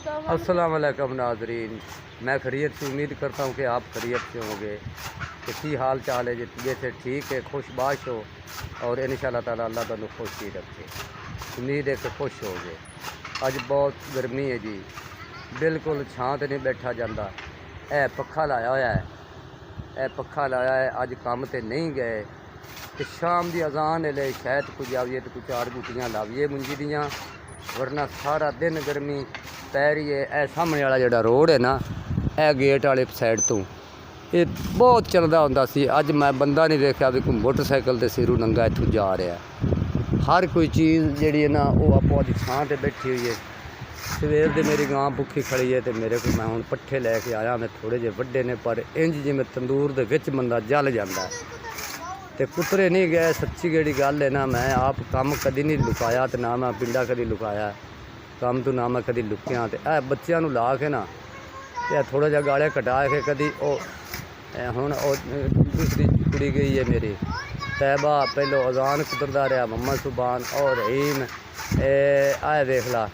अस्सलाम वालेकुम नाजरीन, मैं खैरियत से उम्मीद करता हूँ कि आप खैरियत से होंगे। किसी हाल चाल है जैसे ठीक है, खुशबाश हो और इंशाअल्लाह ताला अल्लाह तुहानू खुश ही रखे। उम्मीद है कि खुश हो गए। अज बहुत गर्मी है जी, बिल्कुल छां ते नहीं बैठा जाता। ए पखा लाया होया है, ए पखा लाया है। अज काम ते नहीं गए तो शाम की अजान ले शायद कुछ आइए तो कुछ 4 गुटियाँ लाइए मुंजी दियाँ, वरना सारा दिन गर्मी पै रही है। ए सामने वाला जो रोड है ना, ए गेट वाले साइड तो ये बहुत चलता होंदा सी। अज मैं बंदा नहीं देखा भी कोई मोटरसाइकिल के सिरों नंगा इतों जा रहा है। हर कोई चीज़ जी है ना वो आपो आदि छां ते बैठी हुई है। सवेर दे मेरी गां भुखी खड़ी है तो मेरे को मैं हूँ पट्ठे लैके आया। मैं थोड़े जे वड्डे ने पर इंज जिमें तंदूर दे विच बंदा जल जाता है तो कुतरे नहीं गए। सच्ची गेड़ी गल है ना, मैं आप काम कभी नहीं लुकाया तो ना मैं पिंडा कभी लुकाया काम तो ना मैं कभी लुकिया। तो ए बच्चों को ला के ना तो थोड़ा जहा गाले कटा के कभी हुण दूसरी कुड़ी गई है मेरी तैबा, पहलो अजान कुतरदा रहा मम्मा सुबान और रहीम आए देख ला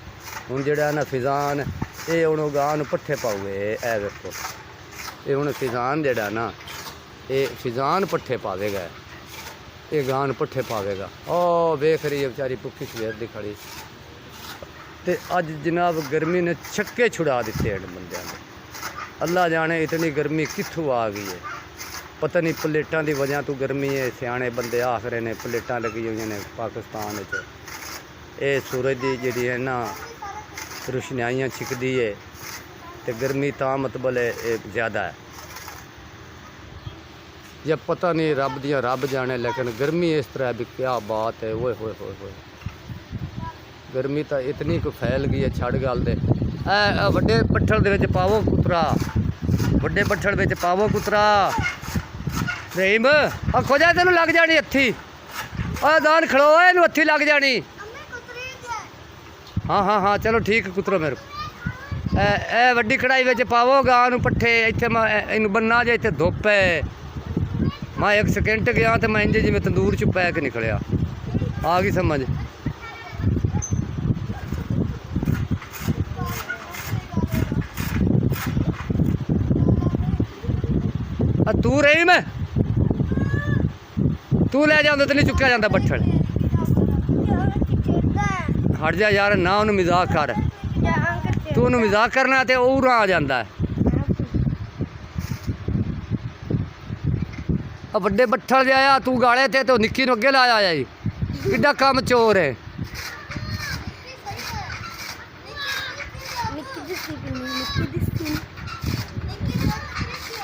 हूँ जड़ा ना फिजान ये हूँ गां पट्ठे पाऊए। ए देखो ये हूँ फिजान जड़ा ना ये फिजान पट्ठे पावेगा, ये गां पट्ठे पावेगा। ओ वेख रही है बेचारी भुखी सवेर दी खड़ी। तो अज जनाब गर्मी ने छक्के छुड़ा दिते हैं बंदियां ने। अल्लाह जाने इतनी गर्मी कित्थों आ गई है, पता नहीं प्लेटां की वजह तो गर्मी है। सियाने बंदे आख रहे ने प्लेटां लगी हुई ने पाकिस्तान में। ये सूरज की जी है ना रोशनाइयाँ छिकदी है तो गर्मी ता मतलब है ज़्यादा है या पता नहीं रब दियाँ रब जाने। लेकिन गर्मी इस तरह भी क्या बात है। ओए होए होए होए गर्मी तो इतनी को फैल गई है छड़ गल दे। वड्डे पत्थर दे विच पावो कुतरा, वड्डे पत्थर विच पावो कुतरा। रहीम खो जा तेनू लग जानी हथी। दान खड़ो इनू हथी लग जानी। हाँ हाँ हाँ चलो ठीक है कुतरो मेरे को। ए वड्डी कढ़ाई विच पावो गां नू पट्ठे। इत्थे मैं इनू बन्ना जे इत्थे धुप है। मैं 1 सेकेंड गया तो मैं इंज जिमें तंदूर च पै के निकलिया। आ गई समझ। तू रही मैं तू ले जाता तो नहीं चुकया जाता बट्ठल। हट जा यार ना उन्हें मजाक कर। तू उन्हें मजाक करना तो उरा आ जाता है। वड्डे बट्ठल जाया तू गाले थे तो निक्की नू अगे लाया जी किड्डा कम चोर है।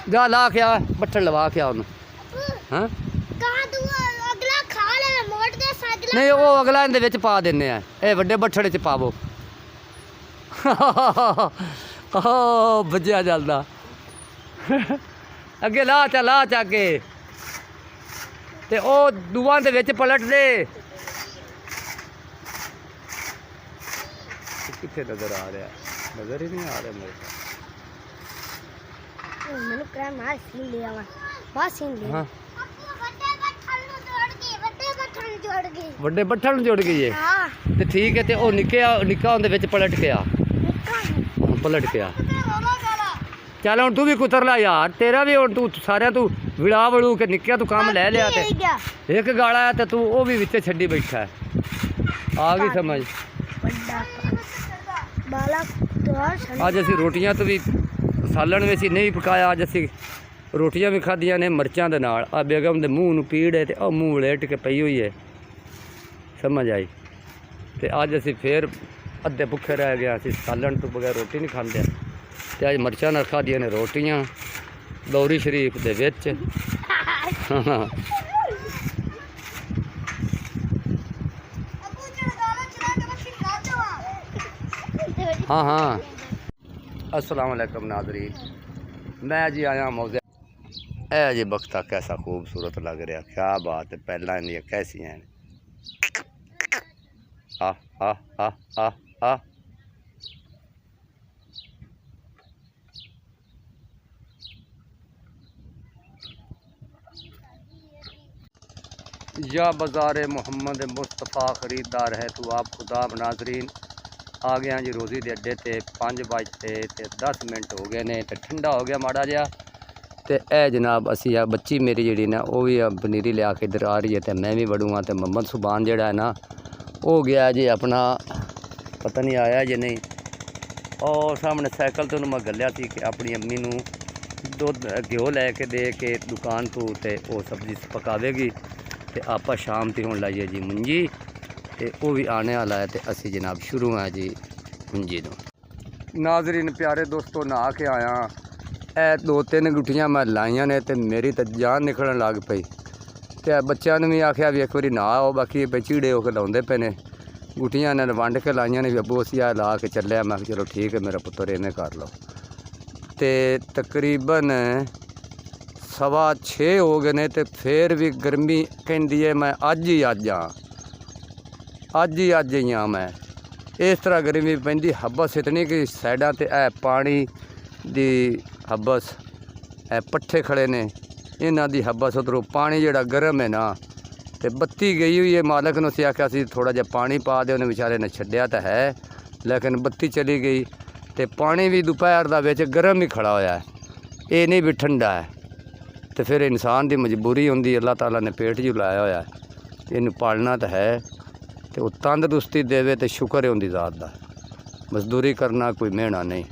जा ला के आ बट्ठल लवा के आ उन्हें। हाँ नहीं वो अगला इहदे विच पा देने आ। ये वड्डे बट्ठल च पावो। बज्जिया चलदा अगे ला चा के ते ओ दुआं दे विच पलट दे। कित्थे नजर आ रहा, नजर ही नहीं आ रहा मेरे को। हाँ वड्डे बट्ठल जुड़ गई है तो ठीक है। तो वो निक्का उहदे विच पलट के आ, पलट के आ। चल हुण तू भी कुतर ला यार, तेरा भी हुण तू सारिया तू विड़ा वड़ू के निक्किया तू काम ले लिया ते एक गाला है तो तू वो भी विच छड्डी बैठा है। आ गई समझ। अज असी रोटियां तो भी सालन भी नहीं पकाया। अज असी रोटियां भी खादियां ने मिर्चां दे नाल। आ बेगम दे मूँह नूं पीड़ है तो मूँह लेट के पई हुई है समझ आई। तो अज असी फिर अद्धे भुखे रह गए। असी सालन तो बगैर रोटी नहीं खाते। तो अज मिर्चां नाल खादियां ने रोटियां दौरी शरीफ दे विच। हाँ हाँ अस्सलाम वालेकुम नाज़रीन, मैं जी आया मौजे। ए जी बख्ता कैसा खूबसूरत लग रहा, क्या बात है। पहला इंदियां कैसी हैं। आ आ आ आ आ या बाज़ार मोहम्मद मुस्तफ़ा ख़रीदार है तो आप खुदा नाजरीन आ गया जी रोज़ी के अड्डे ते 5 बजते 10 मिनट हो गए ने ते ठंडा हो गया माड़ा जिहा ते ए जनाब असी आ बच्ची मेरी जी ना वो भी पनीरी लिया के इधर आ रही है तो मैं भी बढ़ूँगा तो मोहम्मद सुबान जड़ा है ना हो गया जी अपना पता नहीं आया जी नहीं और सामने साइकिल तो मैं गलिया थी कि अपनी अम्मी नूं दुध घ्यो लैके दे के दुकान तो वो सब्जी पकावेगी तो आप शाम ते होने लाइए जी मुंजी तो वो भी आने वाला है तो असी जनाब शुरू हैं जी मुंजी नूं। नाजरीन प्यारे दोस्तों नहा के आया ए 2-3 गुट्टियां मैं लाइया ने तो मेरी तो जान निकलन लग पई तो बच्चों ने भी आख्या भी एक बार नहाओ बाकी चीड़े होकर लाते पे ने गुट्टियां ने वंड के लाइया ने भी अबू असी आ ला के चलिया मैं चलो ठीक है मेरा पुत्र इवें कर लो तो तकरीबन 6:15 हो गए ने तो फिर भी गर्मी कहती है मैं अज ही हाँ मैं इस तरह गर्मी पैंदी हब्बस इतनी कि साइडा ते ए पानी दी हब्बस ए पट्ठे खड़े ने इन्हां दी हब्बस उधरों पानी जिहड़ा गर्म है ना तो बत्ती गई हुई है मालक ने आख्या सी थोड़ा जिहा पानी पा दे उन्हें बेचारे ने छड्डिया तो है लेकिन बत्ती चली गई तो पानी भी दोपहर का विच गर्म ही खड़ा होया है ये नहीं भी ठंडा है तो फिर इंसान की मजबूरी होंदी अल्लाह ताला ने पेट जो लाया होया है इनू पालना तो है तो तंदरुस्ती देवे तो शुक्र है उनकी ज़ात दा मजदूरी करना कोई मेहना नहीं।